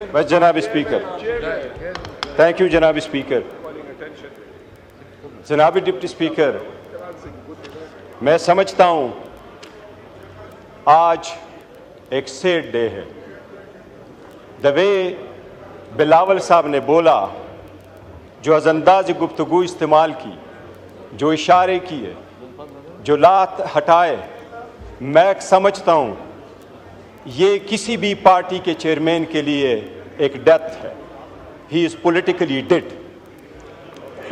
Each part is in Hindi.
बस जनाब स्पीकर, थैंक यू जनाब स्पीकर। जनाब डिप्टी स्पीकर, मैं समझता हूँ आज एक सैड डे है। द वे बिलावल साहब ने बोला, जो अज़ंदाज़ गुफ्तगू इस्तेमाल की, जो इशारे किए, जो लात हटाए, मैं समझता हूँ ये किसी भी पार्टी के चेयरमैन के लिए एक डेथ है। He is politically dead.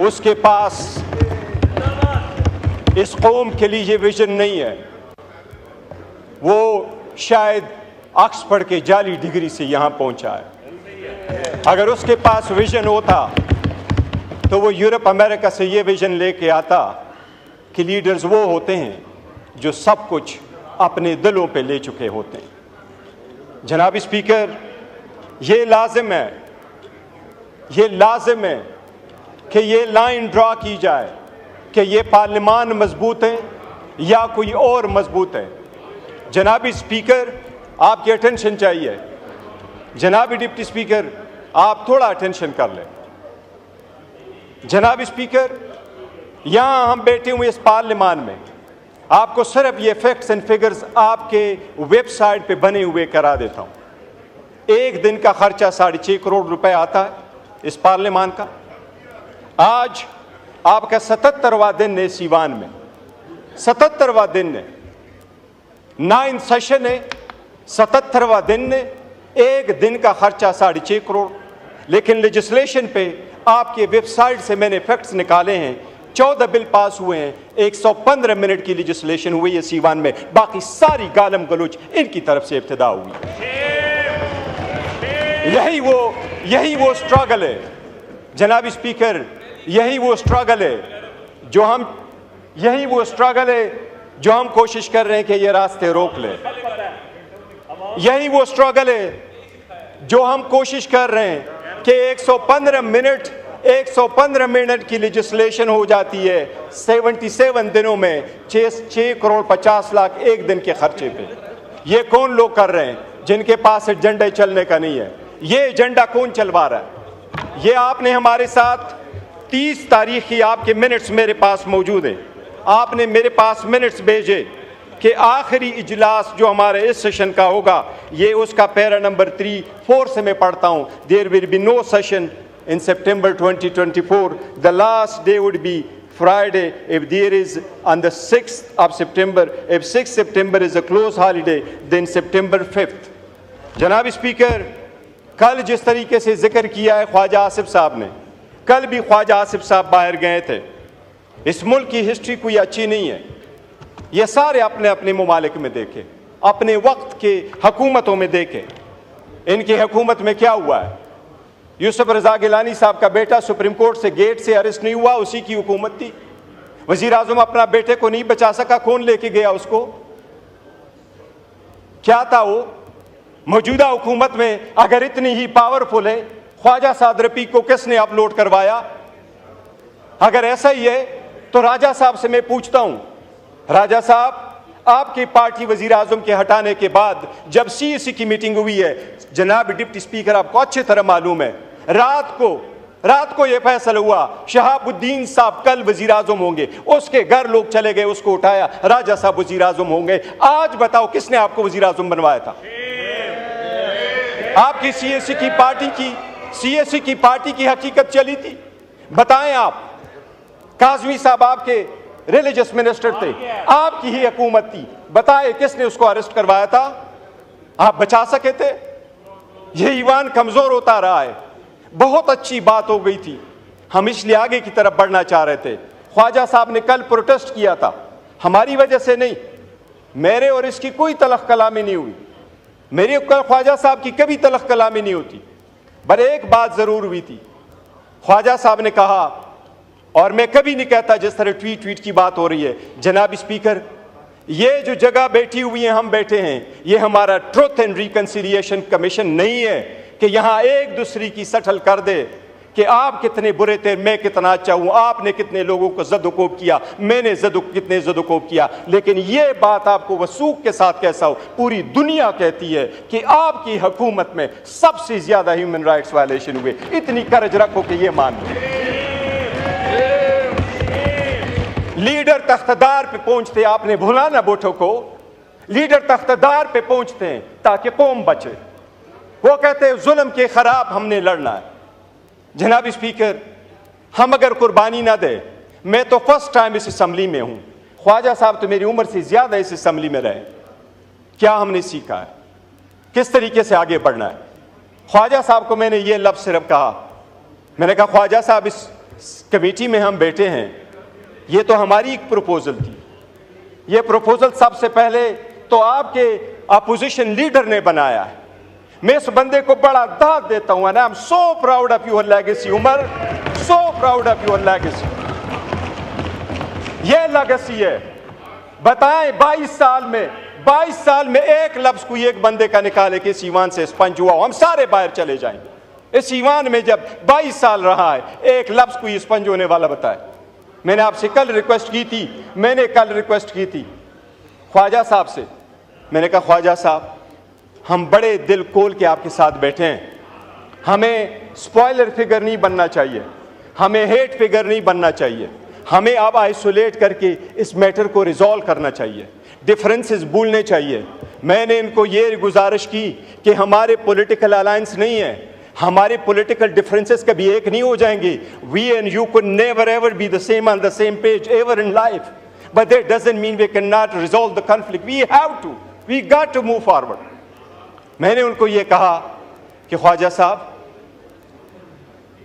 उसके पास इस कौम के लिए ये विजन नहीं है। वो शायद ऑक्सफोर्ड के जाली डिग्री से यहाँ पहुँचा है। अगर उसके पास विजन होता तो वो यूरोप अमेरिका से ये विजन लेके आता कि लीडर्स वो होते हैं जो सब कुछ अपने दिलों पे ले चुके होते हैं। जनाब स्पीकर, ये लाजिम है कि ये लाइन ड्रा की जाए कि ये पार्लियामान मजबूत है या कोई और मजबूत है। जनाब स्पीकर, आपकी अटेंशन चाहिए। जनाब डिप्टी स्पीकर, आप थोड़ा अटेंशन कर लें। जनाब स्पीकर, यहाँ हम बैठे हुए इस पार्लियामान में, आपको सिर्फ ये फैक्ट्स एंड फिगर्स आपके वेबसाइट पे बने हुए करा देता हूँ। एक दिन का खर्चा 6.5 करोड़ रुपए आता है इस पार्लियामान का। आज आपका 77वां दिन है सीवान में, 77वां दिन है, 9 सेशन है, 77वां दिन है। एक दिन का खर्चा 6.5 करोड़। लेकिन लेजिस्लेशन पे आपके वेबसाइट से मैंने फैक्ट्स निकाले हैं, 14 बिल पास हुए हैं, 115 मिनट की लेजिस्लेशन हुई है सीवान में, बाकी सारी गालम गलोच इनकी तरफ से इब्तिदा हुई। यही वो स्ट्रगल है जनाब स्पीकर, यही वो स्ट्रगल है जो हम कोशिश कर रहे हैं कि ये रास्ते रोक लें। यही वो स्ट्रगल है जो हम कोशिश कर रहे हैं कि 115 मिनट की लेजिस्लेशन हो जाती है 77 दिनों में, 6 करोड़ 50 लाख एक दिन के खर्चे पे। ये कौन लोग कर रहे हैं जिनके पास एजेंडा चलने का नहीं है? ये एजेंडा कौन चलवा रहा है? ये आपने हमारे साथ 30 तारीख की आपके मिनट्स मेरे पास मौजूद है। आपने मेरे पास मिनट्स भेजे कि आखिरी इजलास जो हमारे इस सेशन का होगा, ये उसका पैरा नंबर 3-4 से मैं पढ़ता हूँ। There will be no session in September 2024. The last day would be Friday if there is on the 6th of September. If 6th September is a close holiday, then September 5th. जनाब स्पीकर, कल जिस तरीके से जिक्र किया है ख्वाजा आसिफ साहब ने, कल भी ख्वाजा आसिफ साहब बाहर गए थे। इस मुल्क की हिस्ट्री कोई अच्छी नहीं है। ये सारे अपने अपने ममालिक में देखे, अपने वक्त के हुकूमतों में देखे, इनकी हुकूमत में क्या हुआ है। यूसुफ रजा गिलानी साहब का बेटा सुप्रीम कोर्ट से गेट से अरेस्ट नहीं हुआ, उसी की हुकूमत थी। वजीर आजम अपना बेटे को नहीं बचा सका, कौन लेके गया उसको? क्या था वो? मौजूदा हुकूमत में अगर इतनी ही पावरफुल है, ख्वाजा साद रफीक को किसने अपलोड करवाया? अगर ऐसा ही है तो राजा साहब से मैं पूछता हूं, राजा साहब, आपकी पार्टी वजीर आजम के हटाने के बाद जब CEC की मीटिंग हुई है, जनाब डिप्टी स्पीकर आपको अच्छी तरह मालूम है, रात को यह फैसला हुआ शहाबुद्दीन साहब कल वजीर आजम होंगे। उसके घर लोग चले गए, उसको उठाया, राजा साहब वजीर आजम होंगे। आज बताओ किसने आपको वजीर आजम बनवाया था? आपकी CEC की पार्टी की हकीकत चली थी। बताएं आप। काजमी साहब आपके रिलीजियस मिनिस्टर थे, आपकी ही हुकूमत थी। बताए किसने उसको अरेस्ट करवाया था? आप बचा सके थे? ये ईमान कमजोर होता रहा है। बहुत अच्छी बात हो गई थी, हम इसलिए आगे की तरफ बढ़ना चाह रहे थे। ख्वाजा साहब ने कल प्रोटेस्ट किया था, हमारी वजह से नहीं। मेरे और इसकी कोई तलख कलामी नहीं हुई, मेरी ख्वाजा साहब की कभी तलख कलामी नहीं होती। पर एक बात जरूर हुई थी, ख्वाजा साहब ने कहा, और मैं कभी नहीं कहता जिस तरह ट्वीट की बात हो रही है। जनाब स्पीकर, ये जो जगह बैठी हुई है, हम बैठे हैं, ये हमारा ट्रुथ एंड रिकंसिलिएशन कमीशन नहीं है कि यहाँ एक दूसरी की सटल कर दे कि आप कितने बुरे थे, मैं कितना अच्छा हूं, आपने कितने लोगों को ज़द-ओ-कोब किया, मैंने कितने ज़द-ओ-कोब किया। लेकिन ये बात आपको वसूख के साथ कैसा हो, पूरी दुनिया कहती है कि आपकी हुकूमत में सबसे ज्यादा ह्यूमन राइट्स वायलेशन हुए। इतनी करज रखो कि ये मान लो। लीडर तख्तदार पे पहुंचते, आपने भुला ना भुट्टो को, लीडर तख्तदार पे पहुंचते हैं ताकि कौम बचे। वो कहते हैं जुल्म के खिलाफ हमने लड़ना है। जनाब स्पीकर, हम अगर कुर्बानी ना दे, मैं तो फर्स्ट टाइम इस असम्बली में हूं, ख्वाजा साहब तो मेरी उम्र से ज्यादा इस असम्बली में रहे, क्या हमने सीखा है, किस तरीके से आगे बढ़ना है। ख्वाजा साहब को मैंने ये लफ्ज़ सिर्फ कहा, मैंने कहा ख्वाजा साहब इस कमेटी में हम बैठे हैं, ये तो हमारी एक प्रपोजल थी, ये प्रपोजल सबसे पहले तो आपके अपोजिशन लीडर ने बनाया है। मैं इस बंदे को बड़ा दाद देता हूं, I am so proud of your legacy Umar, so proud of your legacy. ये लेगेसी है। बताएं 22 साल में एक लफ्ज कोई एक बंदे का निकाले कि इस ईवान से स्पंज हुआ, हम सारे बाहर चले जाएंगे। इस ईवान में जब 22 साल रहा है, एक लफ्ज कोई स्पंज होने वाला बताए। मैंने आपसे कल रिक्वेस्ट की थी ख्वाजा साहब से, मैंने कहा ख्वाजा साहब हम बड़े दिल खोल के आपके साथ बैठे हैं, हमें स्पॉइलर फिगर नहीं बनना चाहिए, हमें हेट फिगर नहीं बनना चाहिए, हमें अब आइसोलेट करके इस मैटर को रिजॉल्व करना चाहिए, डिफरेंसेस भूलने चाहिए। मैंने इनको ये गुजारिश की कि हमारे पॉलिटिकल अलायंस नहीं है, हमारे पॉलिटिकल डिफरेंसेस कभी एक नहीं हो जाएंगे। We and you could never ever be the same on the same page ever in life, but that doesn't mean we can not resolve the conflict, we got to move forward. मैंने उनको ये कहा कि ख्वाजा साहब,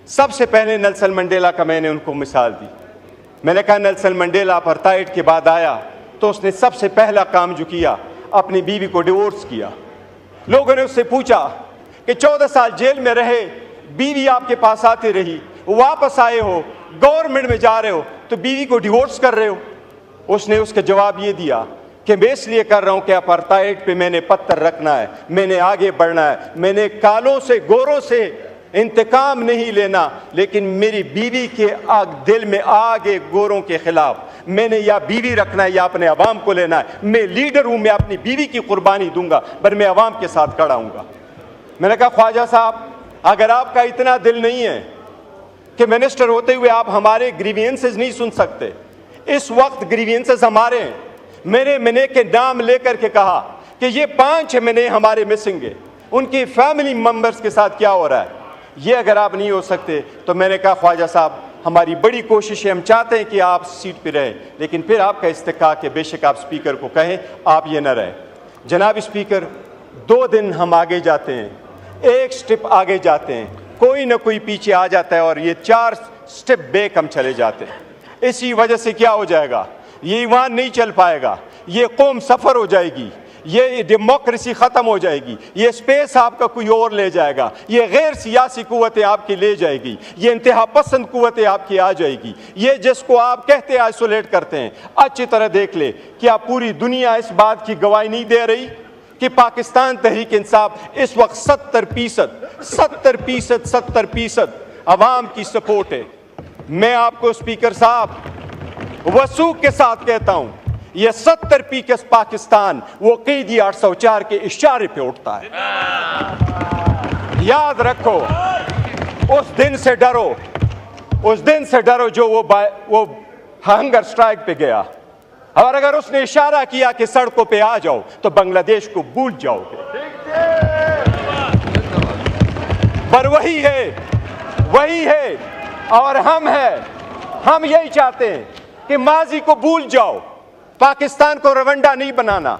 सबसे पहले नेल्सन मंडेला का मैंने उनको मिसाल दी। मैंने कहा नेल्सन मंडेला अपार्थाइड के बाद आया तो उसने सबसे पहला काम जो किया, अपनी बीवी को डिवोर्स किया। लोगों ने उससे पूछा कि 14 साल जेल में रहे, बीवी आपके पास आती रही, वापस आए हो, गवर्नमेंट में जा रहे हो, तो बीवी को डिवोर्स कर रहे हो। उसने उसका जवाब ये दिया कि मैं इसलिए कर रहा हूं कि अपार्थाइड पे मैंने पत्थर रखना है, मैंने आगे बढ़ना है, मैंने कालों से गोरों से इंतकाम नहीं लेना, लेकिन मेरी बीवी के दिल में आगे गोरों के खिलाफ मैंने या बीवी रखना है या अपने अवाम को लेना है। मैं लीडर हूं, मैं अपनी बीवी की कुर्बानी दूंगा, पर मैं अवाम के साथ खड़ा हूंगा। मैंने कहा ख्वाजा साहब, अगर आपका इतना दिल नहीं है कि मिनिस्टर होते हुए आप हमारे ग्रीवियंसेस नहीं सुन सकते, इस वक्त ग्रीवियंसेस हमारे हैं। मैंने के नाम लेकर के कहा कि ये 5 महीने हमारे मिसिंग है, उनकी फैमिली मेंबर्स के साथ क्या हो रहा है, ये अगर आप नहीं हो सकते तो मैंने कहा ख्वाजा साहब हमारी बड़ी कोशिश है, हम चाहते हैं कि आप सीट पे रहें, लेकिन फिर आपका इस्तेकाक है, बेशक आप स्पीकर को कहें आप ये न रहें। जनाब स्पीकर, 2 दिन हम आगे जाते हैं, एक स्टेप आगे जाते हैं, कोई ना कोई पीछे आ जाता है और ये 4 स्टेप बैक हम चले जाते हैं। इसी वजह से क्या हो जाएगा, ये ईवान नहीं चल पाएगा, ये कौम सफ़र हो जाएगी, ये डेमोक्रेसी ख़त्म हो जाएगी, ये स्पेस आपका कोई और ले जाएगा, ये गैर सियासी कुव्वतें आपकी ले जाएगी, ये इंतहा पसंद कुव्वतें आपकी आ जाएगी। ये जिसको आप कहते हैं आइसोलेट करते हैं, अच्छी तरह देख ले क्या पूरी दुनिया इस बात की गवाही नहीं दे रही कि पाकिस्तान तहरीक इंसाफ इस वक्त 70% अवाम की सपोर्ट है। मैं आपको स्पीकर साहब वसूख के साथ कहता हूं, ये 70% पाकिस्तान वो कैदी 804 के इशारे पे उठता है। याद रखो, उस दिन से डरो जो वो हंगर स्ट्राइक पे गया, और अगर उसने इशारा किया कि सड़कों पे आ जाओ तो बांग्लादेश को भूल जाओगे। पर वही है और हम यही चाहते हैं कि माजी को भूल जाओ, पाकिस्तान को रवंडा नहीं बनाना,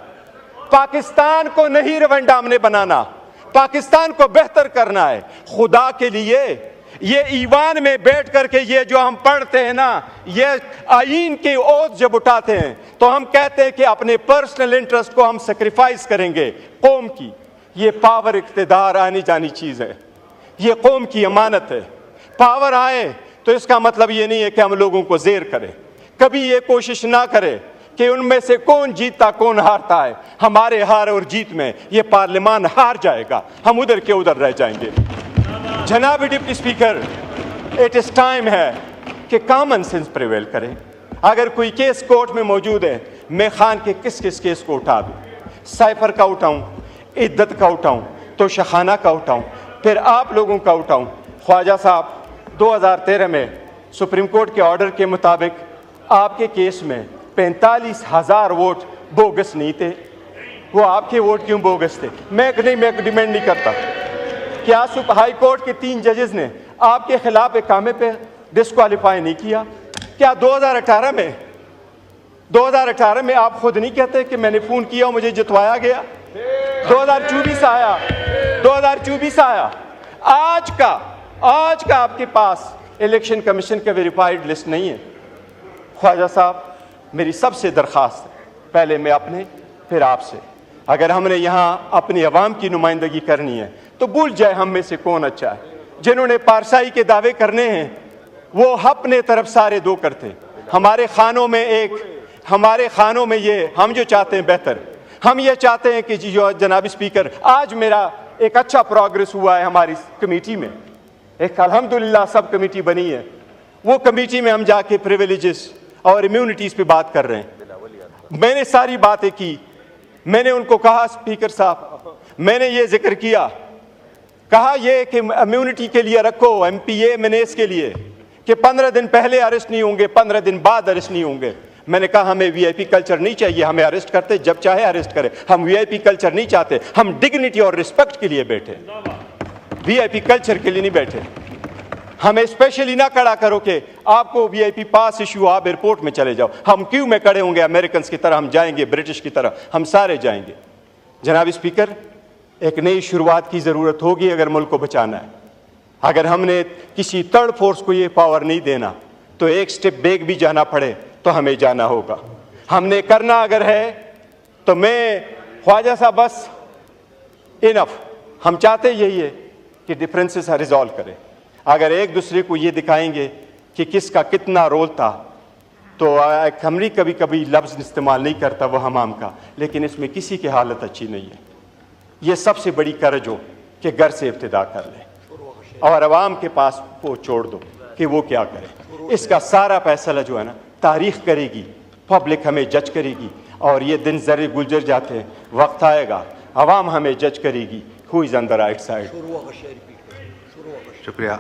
पाकिस्तान को नहीं रवंडा हमने बनाना, पाकिस्तान को बेहतर करना है। खुदा के लिए ये ईवान में बैठ करके ये जो हम पढ़ते हैं ना, ये आईन की ओथ जब उठाते हैं तो हम कहते हैं कि अपने पर्सनल इंटरेस्ट को हम सेक्रीफाइस करेंगे कौम की। ये पावर इख्तिदार आनी जानी चीज है, ये कौम की अमानत है। पावर आए तो इसका मतलब ये नहीं है कि हम लोगों को जेर करें। कभी ये कोशिश ना करें कि उनमें से कौन जीतता कौन हारता है। हमारे हार और जीत में ये पार्लियामान हार जाएगा, हम उधर के उधर रह जाएंगे। जनाब deputy speaker, it is time है कि कॉमन सेंस प्रिवेल करे। अगर कोई केस कोर्ट में मौजूद है, मैं खान के किस किस केस को उठा दूँ? साइफर का उठाऊँ, इद्दत का उठाऊँ, तो शखाना का उठाऊँ, फिर आप लोगों का उठाऊँ। ख्वाजा साहब 2013 में सुप्रीम कोर्ट के ऑर्डर के मुताबिक आपके केस में 45,000 वोट बोगस नहीं थे। वो आपके वोट क्यों बोगस थे? मैं डिमांड नहीं करता। क्या हाई कोर्ट के 3 जजेस ने आपके खिलाफ इकामे पे डिस्क्वालीफाई नहीं किया? क्या 2018 में आप खुद नहीं कहते कि मैंने फ़ोन किया और मुझे जितवाया गया? 2024 आया। आज का आपके पास इलेक्शन कमीशन का वेरीफाइड लिस्ट नहीं है। ख्वाजा साहब, मेरी सबसे दरख्वास्त है, पहले मैं अपने फिर आपसे, अगर हमने यहाँ अपनी आवाम की नुमाइंदगी करनी है तो भूल जाए हम में से कौन अच्छा है। जिन्होंने पारसाई के दावे करने हैं वो अपने तरफ सारे दो करते। हमारे खानों में ये हम जो चाहते हैं बेहतर, हम ये चाहते हैं कि जो जनाब स्पीकर, आज मेरा एक अच्छा प्रोग्रेस हुआ है हमारी कमेटी में, एक अल्हम्दुलिल्लाह सब कमेटी बनी है। वो कमेटी में हम जाके प्रिविलेजेस और इम्यूनिटीज़ पे बात कर रहे हैं। मैंने सारी बातें की, मैंने उनको कहा स्पीकर साहब, मैंने ये जिक्र किया, कहा ये कि इम्यूनिटी के लिए रखो MPA MNAs के लिए कि 15 दिन पहले अरेस्ट नहीं होंगे, 15 दिन बाद अरेस्ट नहीं होंगे। मैंने कहा हमें VIP कल्चर नहीं चाहिए, हमें अरेस्ट करते जब चाहे अरेस्ट करें, हम VIP कल्चर नहीं चाहते। हम डिग्निटी और रिस्पेक्ट के लिए बैठे, VIP कल्चर के लिए नहीं बैठे। हमें स्पेशली ना खड़ा करो कि आपको VIP पास इशू, आप एयरपोर्ट में चले जाओ। हम क्यों में खड़े होंगे अमेरिकन की तरह? हम जाएंगे, ब्रिटिश की तरह हम सारे जाएंगे। जनाब स्पीकर, एक नई शुरुआत की ज़रूरत होगी अगर मुल्क को बचाना है। अगर हमने किसी थर्ड फोर्स को ये पावर नहीं देना तो एक स्टेप बैक भी जाना पड़े तो हमें जाना होगा। हमने करना अगर है तो मैं ख्वाजा साहब बस इनफ, हम चाहते यही है कि डिफरेंसेस रिजॉल्व करें। अगर एक दूसरे को ये दिखाएंगे कि किसका कितना रोल था तो हमरी कभी कभी लफ्ज़ इस्तेमाल नहीं करता वो हमाम का, लेकिन इसमें किसी की हालत अच्छी नहीं है। ये सबसे बड़ी कर्ज हो कि घर से इब्तिदा कर लें और आवाम के पास वो छोड़ दो कि वो क्या करे। इसका सारा फैसला जो है ना तारीख़ करेगी, पब्लिक हमें जज करेगी, और ये दिन ज़रे गुजर जाते हैं, वक्त आएगा आवाम हमें जज करेगी who is on the right side. शुक्रिया।